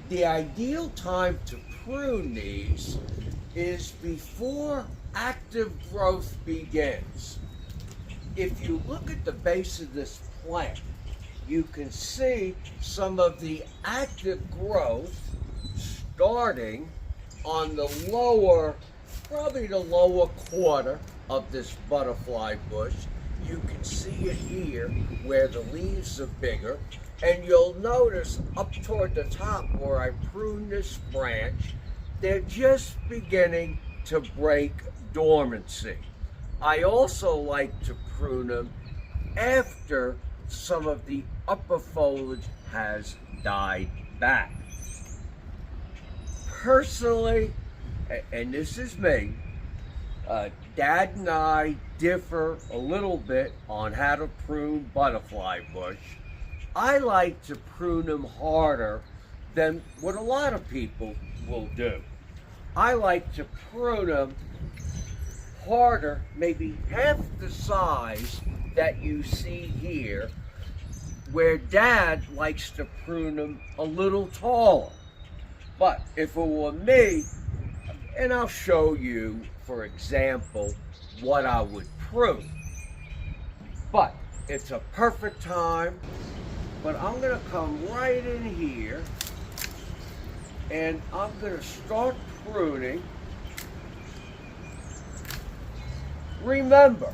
The ideal time to prune these is before active growth begins. If you look at the base of this plant, you can see some of the active growth starting on the lower, probably the lower quarter of this butterfly bush. You can see it here where the leaves are bigger, and you'll notice up toward the top where I prune this branch, they're just beginning to break dormancy. I also like to prune them after some of the upper foliage has died back. Personally, and this is me, Dad and I differ a little bit on how to prune butterfly bush. I like to prune them harder than what a lot of people will do. I like to prune them harder, maybe half the size that you see here, where Dad likes to prune them a little taller. But if it were me, and I'll show you, for example, what I would prune. But it's a perfect time. But I'm going to come right in here and I'm going to start pruning. Remember,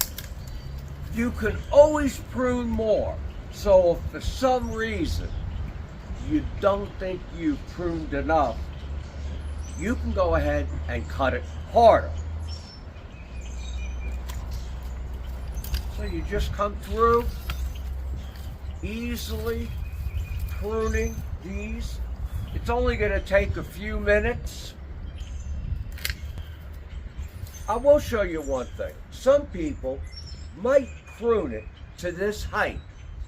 you can always prune more. So if for some reason you don't think you've pruned enough, you can go ahead and cut it harder. So you just come through easily pruning these. It's only going to take a few minutes. I will show you one thing. Some people might prune it to this height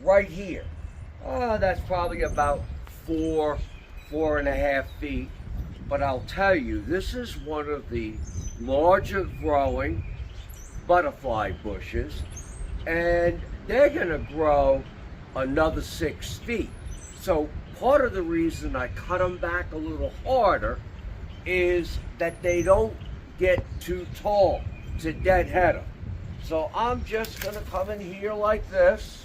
right here. That's probably about 4.5 feet. But I'll tell you, this is one of the larger growing butterfly bushes, and they're going to grow another 6 feet. So part of the reason I cut them back a little harder is that they don't get too tall to deadhead them. So I'm just going to come in here like this.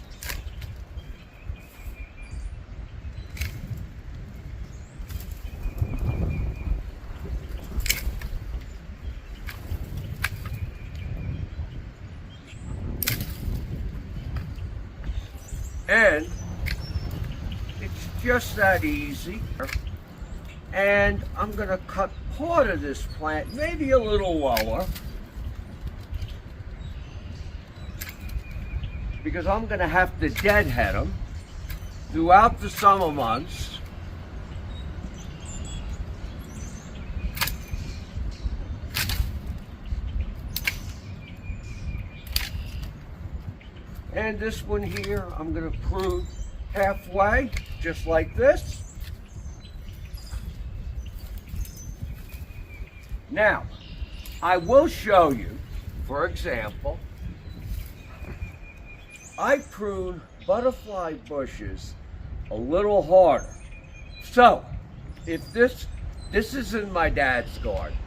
And it's just that easy. And I'm going to cut part of this plant, maybe a little lower, because I'm going to have to deadhead them throughout the summer months. And this one here, I'm going to prune halfway, just like this. Now, I will show you, for example, I prune butterfly bushes a little harder. So, if this is in my dad's garden,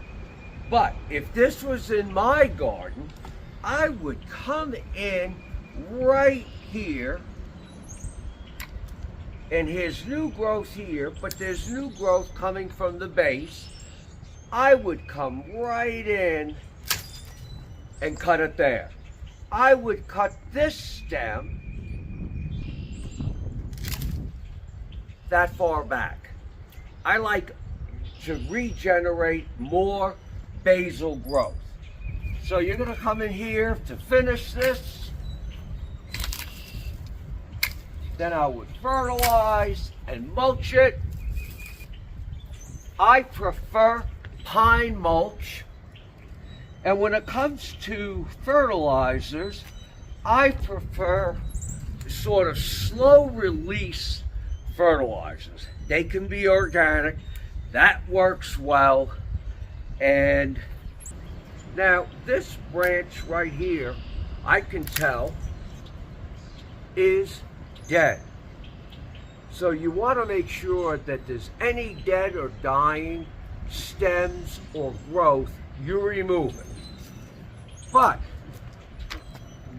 but if this was in my garden, I would come in right here, and here's new growth here, but there's new growth coming from the base. I would come right in and cut it there. I would cut this stem that far back. I like to regenerate more basal growth. So you're going to come in here to finish this. Then I would fertilize and mulch it. I prefer pine mulch. And when it comes to fertilizers, I prefer sort of slow release fertilizers. They can be organic. That works well. And now this branch right here, I can tell is dead. So you want to make sure that there's any dead or dying stems or growth, you remove it. But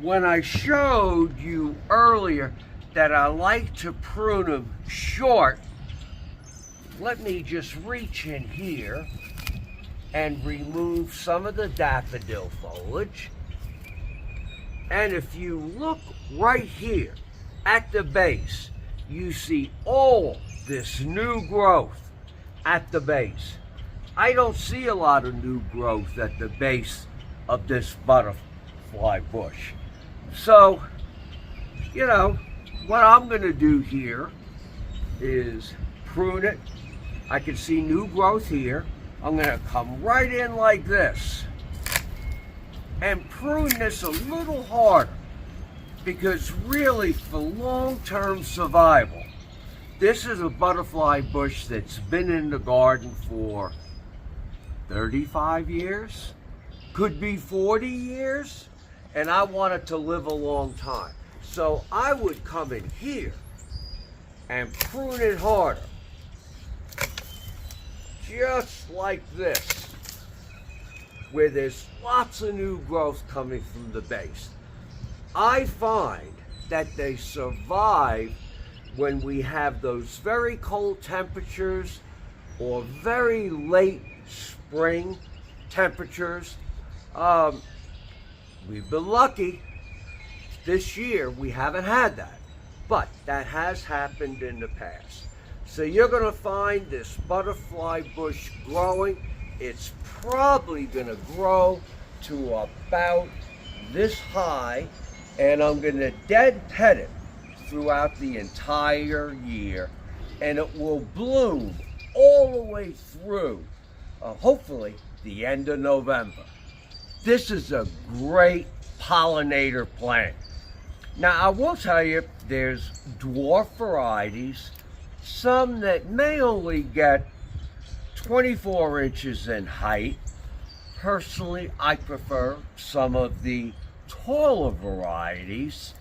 when I showed you earlier that I like to prune them short, let me just reach in here and remove some of the daffodil foliage. And if you look right here at the base, you see all this new growth at the base. I don't see a lot of new growth at the base of this butterfly bush. So, you know, what I'm going to do here is prune it. I can see new growth here. I'm going to come right in like this and prune this a little harder, because really for long-term survival, this is a butterfly bush that's been in the garden for 35 years, could be 40 years, and I want it to live a long time. So I would come in here and prune it harder, just like this, where there's lots of new growth coming from the base. I find that they survive when we have those very cold temperatures or very late spring temperatures. We've been lucky. This year we haven't had that, but that has happened in the past. So you're going to find this butterfly bush growing. It's probably going to grow to about this high, and I'm going to dead pet it throughout the entire year, and it will bloom all the way through, hopefully, the end of November. This is a great pollinator plant. Now, I will tell you, there's dwarf varieties, some that may only get 24 inches in height. Personally, I prefer some of the taller varieties.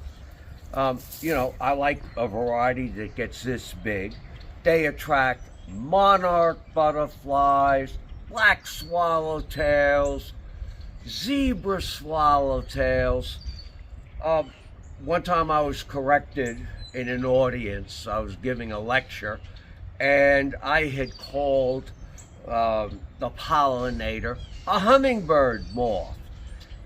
You know, I like a variety that gets this big. They attract monarch butterflies, black swallowtails, zebra swallowtails. One time I was corrected in an audience. I was giving a lecture, and I had called the pollinator a hummingbird moth.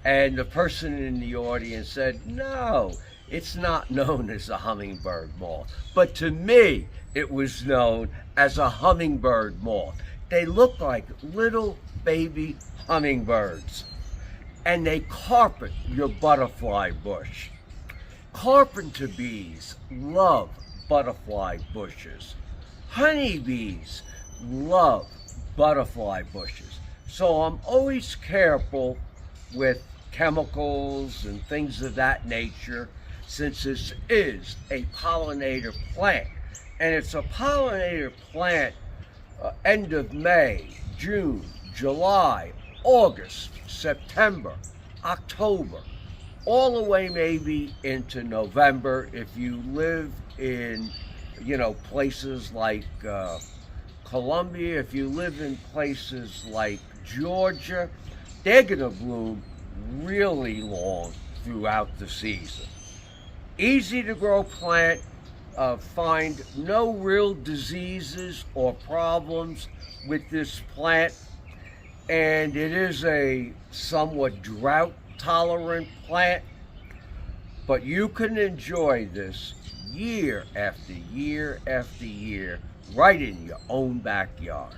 And the person in the audience said, no, it's not known as a hummingbird moth. But to me, it was known as a hummingbird moth. They look like little baby hummingbirds, and they carpet your butterfly bush. Carpenter bees love butterfly bushes. Honeybees love butterfly bushes. So I'm always careful with chemicals and things of that nature, since this is a pollinator plant. And it's a pollinator plant end of May, June, July, August, September, October, all the way maybe into November. If you live in, you know, places like Colombia, if you live in places like Georgia, they're gonna bloom really long throughout the season. Easy to grow plant, find no real diseases or problems with this plant, and it is a somewhat drought tolerant plant, but you can enjoy this year after year after year right in your own backyard.